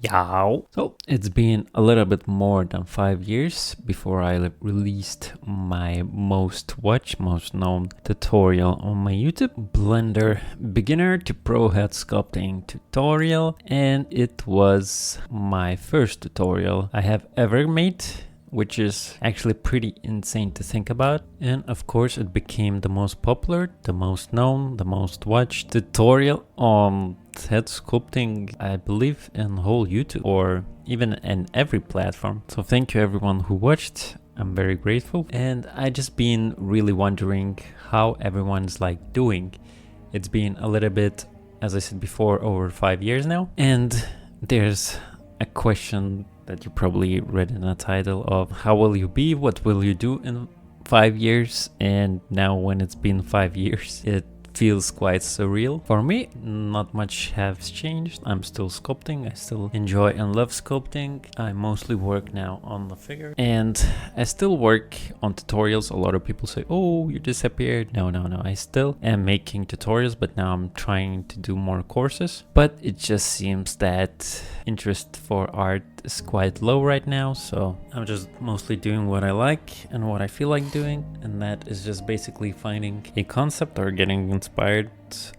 Yow. So it's been a little bit more than 5 years before I released my most watched, most known tutorial on my YouTube, Blender beginner to pro head sculpting tutorial, and it was my first tutorial I have ever made, which is actually pretty insane to think about. And of course it became the most popular, the most known, the most watched tutorial on head sculpting, I believe, in whole YouTube or even in every platform. So thank you everyone who watched. I'm very grateful. And I just been really wondering how everyone's like doing. It's been a little bit, as I said before, over 5 years now. And there's a question that you probably read in the title of how will you be, what will you do in 5 years? And now when it's been 5 years, it feels quite surreal. For me, not much has changed. I'm still sculpting. I still enjoy and love sculpting. I mostly work now on the figure and I still work on tutorials. A lot of people say, oh, you disappeared. No. I still am making tutorials, but now I'm trying to do more courses. But it just seems that interest for art is quite low right now, so I'm just mostly doing what I like and what I feel like doing, and that is just basically finding a concept or getting inspired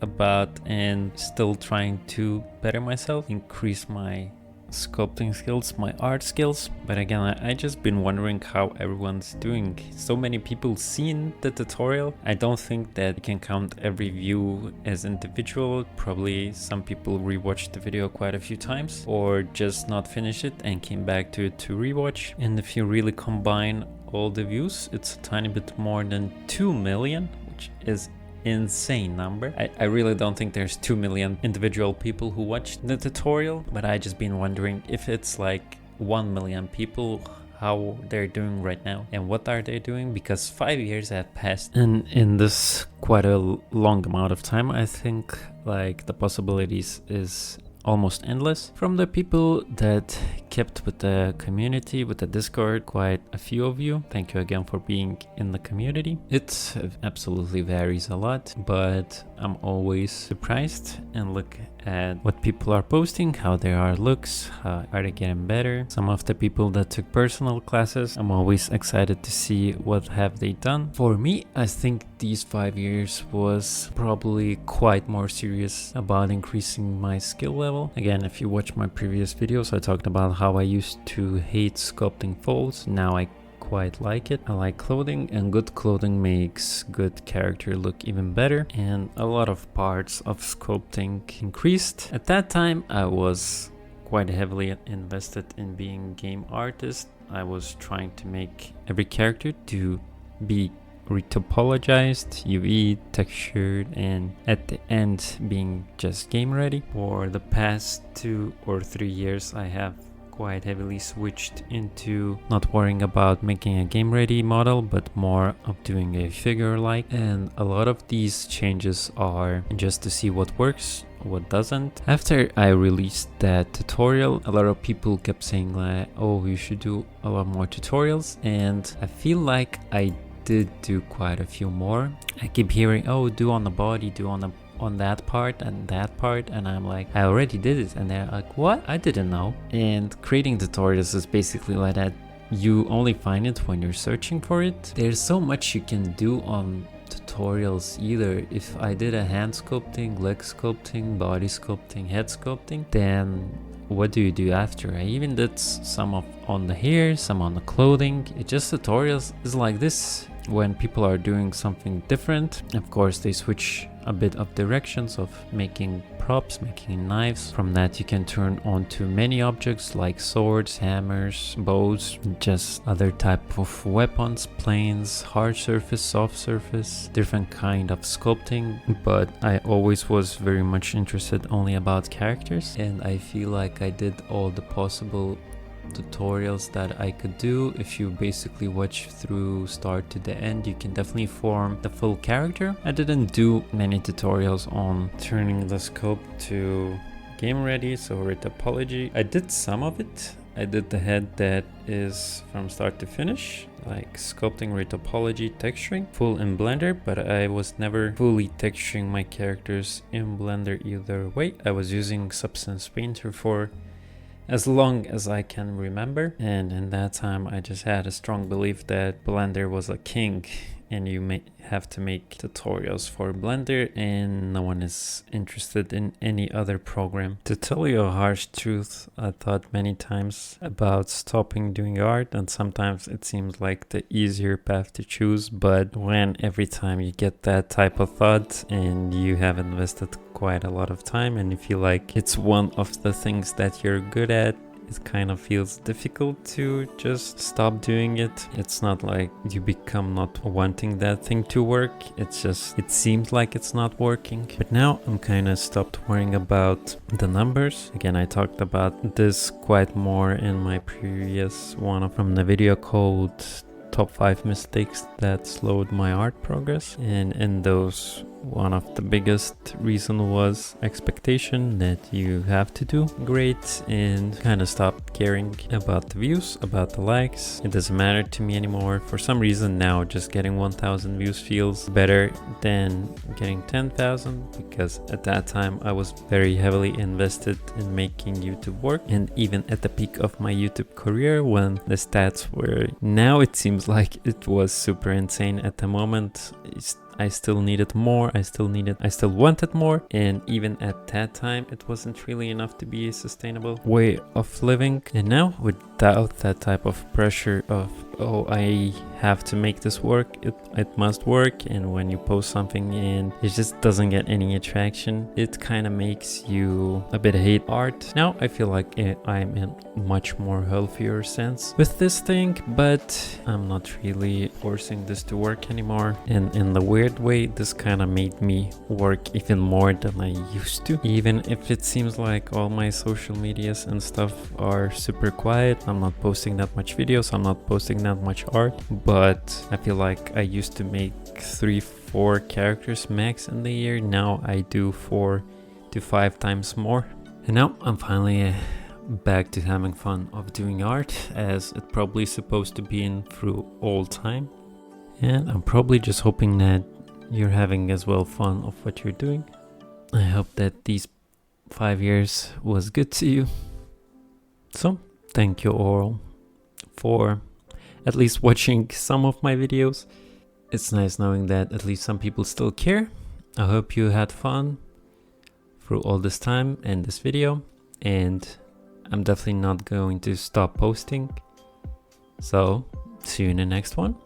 about and still trying to better myself, increase my sculpting skills, my art skills. But again, I just been wondering how everyone's doing. So many people seen the tutorial. I don't think that you can count every view as individual. Probably some people rewatched the video quite a few times or just not finished it and came back to it to rewatch. And if you really combine all the views, it's a tiny bit more than 2 million, which is insane number. I really don't think there's 2 million individual people who watched the tutorial, but I just been wondering if it's like 1 million people, how they're doing right now and what are they doing, because 5 years have passed, and in this quite a long amount of time, I think like the possibilities is almost endless. From the people that kept with the community, with the Discord, quite a few of you, thank you again for being in the community. It absolutely varies a lot, but I'm always surprised and look at what people are posting, how their art looks, how are they getting better. Some of the people that took personal classes, I'm always excited to see what have they done. For me, I think these 5 years was probably quite more serious about increasing my skill level. Again, if you watch my previous videos, I talked about how I used to hate sculpting folds. Now I quite like it. I like clothing, and good clothing makes good character look even better, and a lot of parts of sculpting increased. At that time I was quite heavily invested in being a game artist. I was trying to make every character to be retopologized, UV, textured, and at the end being just game ready. For the past 2 or 3 years I have quite heavily switched into not worrying about making a game ready model, but more of doing a figure like, and a lot of these changes are just to see what works, what doesn't. After I released that tutorial, a lot of people kept saying like, oh, you should do a lot more tutorials, and I feel like I did do quite a few more. I keep hearing, oh, do on the body, do on that part and that part, and I'm like, I already did it, and they're like, what? I didn't know. And creating tutorials is basically like that. You only find it when you're searching for it. There's so much you can do on tutorials. Either if I did a hand sculpting, leg sculpting, body sculpting, head sculpting, then what do you do after? I even did some on the hair, some on the clothing. It just tutorials is like this. When people are doing something different, of course they switch a bit of directions of making props, making knives. From that you can turn on to many objects like swords, hammers, bows, just other type of weapons, planes, hard surface, soft surface, different kind of sculpting. But I always was very much interested only about characters, and I feel like I did all the possible tutorials that I could do. If you basically watch through start to the end, you can definitely form the full character. I didn't do many tutorials on turning the sculpt to game ready, so retopology. I did some of it. I did the head that is from start to finish, like sculpting, retopology, texturing, full in Blender, but I was never fully texturing my characters in Blender either way. I was using Substance Painter for as long as I can remember. And in that time, I just had a strong belief that Blender was a king and you may have to make tutorials for Blender and no one is interested in any other program. To tell you a harsh truth, I thought many times about stopping doing art, and sometimes it seems like the easier path to choose, but when every time you get that type of thought and you have invested quite a lot of time and you feel like it's one of the things that you're good at, it kind of feels difficult to just stop doing it. It's not like you become not wanting that thing to work. It's just, it seems like it's not working. But now I'm kind of stopped worrying about the numbers. Again, I talked about this quite more in my previous one from the video called Top 5 Mistakes That Slowed My Art Progress. And in those, one of the biggest reason was expectation that you have to do great and kind of stop caring about the views, about the likes. It doesn't matter to me anymore. For some reason now just getting 1,000 views feels better than getting 10,000, because at that time I was very heavily invested in making YouTube work. And even at the peak of my YouTube career, when the stats were, now it seems like it was super insane. At the moment I still needed more, I still wanted more, and even at that time it wasn't really enough to be a sustainable way of living. And now, without that type of pressure of, oh, I have to make this work, it must work, and when you post something and it just doesn't get any attraction, it kind of makes you a bit hate art. Now I feel like I'm in much more healthier sense with this thing, but I'm not really forcing this to work anymore. And in the weird way, this kind of made me work even more than I used to. Even if it seems like all my social medias and stuff are super quiet, I'm not posting that much videos, I'm not posting that much art, but I feel like I used to make 3-4 characters max in the year. Now I do 4 to 5 times more. And now I'm finally back to having fun of doing art, as it probably supposed to be in through all time. And I'm probably just hoping that you're having as well fun of what you're doing. I hope that these 5 years was good to you. So thank you all for at least watching some of my videos. It's nice knowing that at least some people still care. I hope you had fun through all this time and this video, and I'm definitely not going to stop posting. So see you in the next one.